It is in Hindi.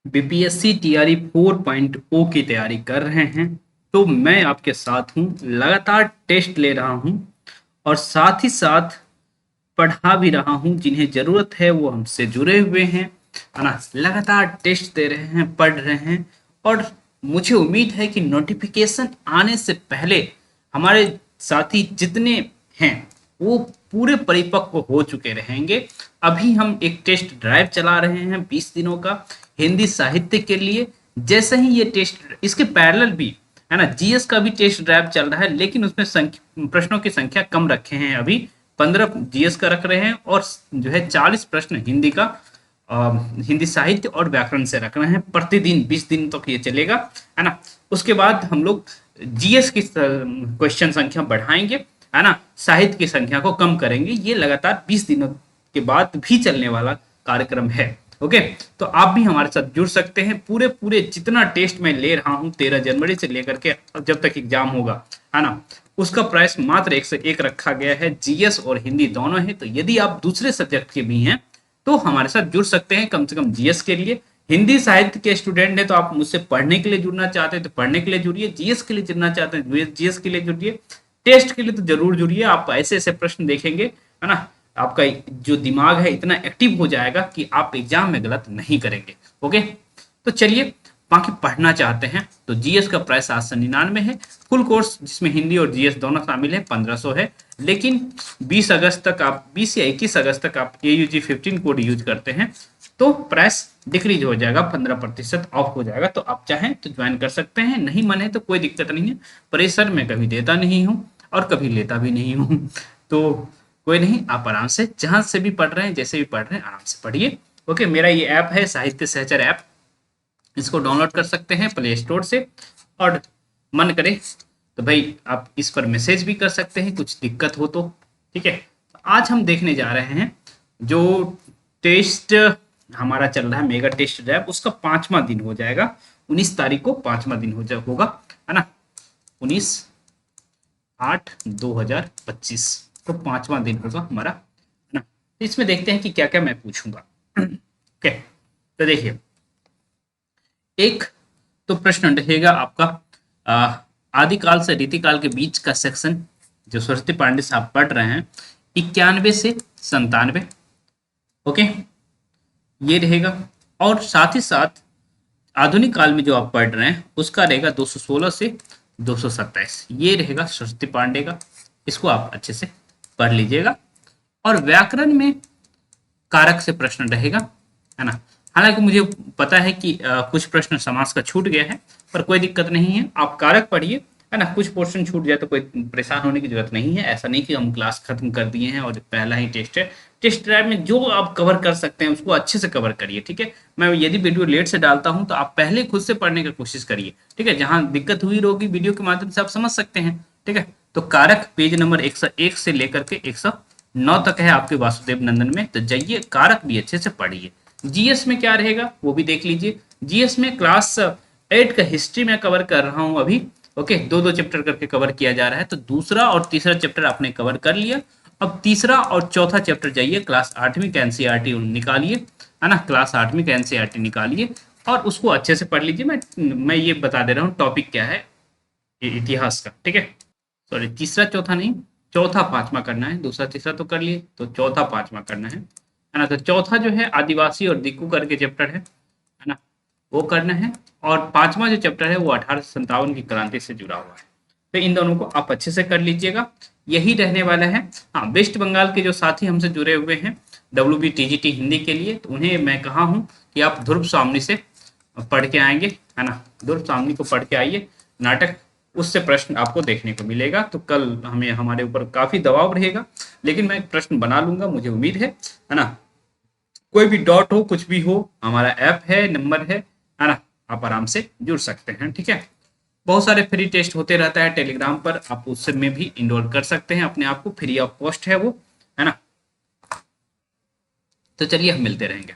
बीपीएससी टीआरई 4.0 की तैयारी कर रहे हैं तो मैं आपके साथ हूँ, लगातार टेस्ट ले रहा हूँ और साथ ही साथ पढ़ा भी रहा हूँ। जिन्हें जरूरत है वो हमसे जुड़े हुए हैं, है ना, लगातार टेस्ट दे रहे हैं, पढ़ रहे हैं और मुझे उम्मीद है कि नोटिफिकेशन आने से पहले हमारे साथी जितने हैं वो पूरे परिपक्व हो चुके रहेंगे। अभी हम एक टेस्ट ड्राइव चला रहे हैं 20 दिनों का हिंदी साहित्य के लिए। जैसे ही ये टेस्ट, इसके पैरेलल भी, है ना, जीएस का भी टेस्ट ड्राइव चल रहा है, लेकिन उसमें प्रश्नों की संख्या कम रखे हैं। अभी 15 जीएस का रख रहे हैं और जो है 40 प्रश्न हिंदी का, हिंदी साहित्य और व्याकरण से रख रहे हैं। प्रतिदिन 20 दिन तक ये चलेगा, है ना। उसके बाद हम लोग जीएस की क्वेश्चन संख्या बढ़ाएंगे, है ना, साहित्य की संख्या को कम करेंगे। ये लगातार 20 दिनों के बाद भी चलने वाला कार्यक्रम है। ओके, तो आप भी हमारे साथ जुड़ सकते हैं। पूरे पूरे जितना टेस्ट मैं ले रहा हूँ 13 जनवरी से लेकर के जब तक एग्जाम होगा, है ना, उसका प्राइस मात्र 1 से 1 रखा गया है। जीएस और हिंदी दोनों है, तो यदि आप दूसरे सब्जेक्ट के भी हैं तो हमारे साथ जुड़ सकते हैं। कम से कम जीएस के लिए, हिंदी साहित्य के स्टूडेंट हैं तो आप मुझसे पढ़ने के लिए जुड़ना चाहते हैं तो पढ़ने के लिए जुड़िए, जीएस के लिए जुड़ना चाहते हैं जीएस के लिए जुड़िए, टेस्ट के लिए तो जरूर जुड़िए। आप ऐसे ऐसे प्रश्न देखेंगे, है ना, आपका जो दिमाग है इतना एक्टिव हो जाएगा कि आप एग्जाम में गलत नहीं करेंगे। ओके, तो चलिए, बाकी पढ़ना चाहते हैं तो जीएस का प्राइस 799 है। फुल कोर्स जिसमें हिंदी और जीएस दोनों शामिल है 1500 है। लेकिन 20 अगस्त तक आप, 20 या 21 अगस्त तक आप AUG 15 कोड यूज करते हैं तो प्राइस डिक्रीज हो जाएगा, 15% ऑफ हो जाएगा। तो आप चाहें तो ज्वाइन कर सकते हैं, नहीं माने तो कोई दिक्कत नहीं है। प्रेशर मैं कभी देता नहीं हूँ और कभी लेता भी नहीं हूँ तो कोई नहीं, आप आराम से जहां से भी पढ़ रहे हैं, जैसे भी पढ़ रहे हैं, आराम से पढ़िए। ओके, मेरा ये ऐप है साहित्य सहचर ऐप, इसको डाउनलोड कर सकते हैं प्ले स्टोर से। और मन करे तो भाई आप इस पर मैसेज भी कर सकते हैं कुछ दिक्कत हो तो। ठीक है, आज हम देखने जा रहे हैं जो टेस्ट हमारा चल रहा है मेगा टेस्ट ड्राइव, उसका 5वां दिन हो जाएगा। 19 तारीख को 5वां दिन होगा, है ना, 19/8/2025 को 5वां दिन होगा हमारा, है ना। तो इसमें देखते हैं कि क्या क्या मैं पूछूंगा। ओके, तो देखिए, एक तो प्रश्न रहेगा आपका आदिकाल से रीतिकाल के बीच का सेक्शन, जो सरस्वती पांडे साहब पढ़ रहे हैं, 91 से 97। ओके, ये रहेगा। और साथ ही साथ आधुनिक काल में जो आप पढ़ रहे हैं उसका रहेगा 216 से 227। ये रहेगा सरस्वती पांडे का, इसको आप अच्छे से पढ़ लीजिएगा। और व्याकरण में कारक से प्रश्न रहेगा, है ना। हालांकि मुझे पता है कि कुछ प्रश्न समास का छूट गया है, पर कोई दिक्कत नहीं है, आप कारक पढ़िए, है ना। कुछ पोर्शन छूट जाए तो कोई परेशान होने की जरूरत नहीं है। ऐसा नहीं कि हम क्लास खत्म कर दिए हैं और पहला ही टेस्ट है। टेस्ट ड्राइव में जो आप कवर कर सकते हैं उसको अच्छे से कवर करिए। ठीक है, मैं यदि वीडियो लेट से डालता हूं तो आप पहले खुद से पढ़ने की कोशिश करिए। ठीक है, जहां दिक्कत हुई होगी वीडियो के माध्यम से आप समझ सकते हैं। ठीक है, तो कारक पेज नंबर 101 से लेकर के 109 तक है आपके वासुदेव नंदन में, तो जाइए कारक भी अच्छे से पढ़िए। जीएस में क्या रहेगा वो भी देख लीजिए। जीएस में क्लास 8 का हिस्ट्री में कवर कर रहा हूं अभी। ओके, दो दो चैप्टर करके कवर किया जा रहा है, तो दूसरा और तीसरा चैप्टर आपने कवर कर लिया। अब तीसरा और चौथा चैप्टर जाइए, क्लास 8वीं का एनसीईआरटी निकालिए, है ना, क्लास 8वीं का एनसीईआरटी निकालिए और उसको अच्छे से पढ़ लीजिए। मैं ये बता दे रहा हूँ टॉपिक क्या है इतिहास का। ठीक है, सॉरी, तीसरा चौथा नहीं, चौथा पांचवा करना है। दूसरा तीसरा तो कर लिए, तो चौथा पांचवा करना है ना। तो चौथा जो है आदिवासी और दिक्कू करके चैप्टर है ना, वो करना है। और पांचवा जो चैप्टर है वो 1857 की क्रांति से जुड़ा हुआ है। तो इन दोनों को आप अच्छे से कर लीजिएगा, यही रहने वाला है। हाँ, वेस्ट बंगाल के जो साथी हमसे जुड़े हुए हैं WBTGT हिंदी के लिए, तो उन्हें मैं कहा हूँ कि आप ध्रुव सामनी से पढ़ के आएंगे, है ना, ध्रुव सामनी को पढ़ के आइए नाटक, उससे प्रश्न आपको देखने को मिलेगा। तो कल हमें हमारे ऊपर काफी दबाव रहेगा, लेकिन मैं प्रश्न बना लूंगा, मुझे उम्मीद है ना। कोई भी डॉट हो, कुछ भी हो, हमारा ऐप है, नंबर है ना, आप आराम से जुड़ सकते हैं। ठीक है, बहुत सारे फ्री टेस्ट होते रहता है टेलीग्राम पर, आप उससे में भी इनरोल कर सकते हैं अपने आप को, फ्री ऑफ कॉस्ट है वो, है ना। तो चलिए हम मिलते रहेंगे।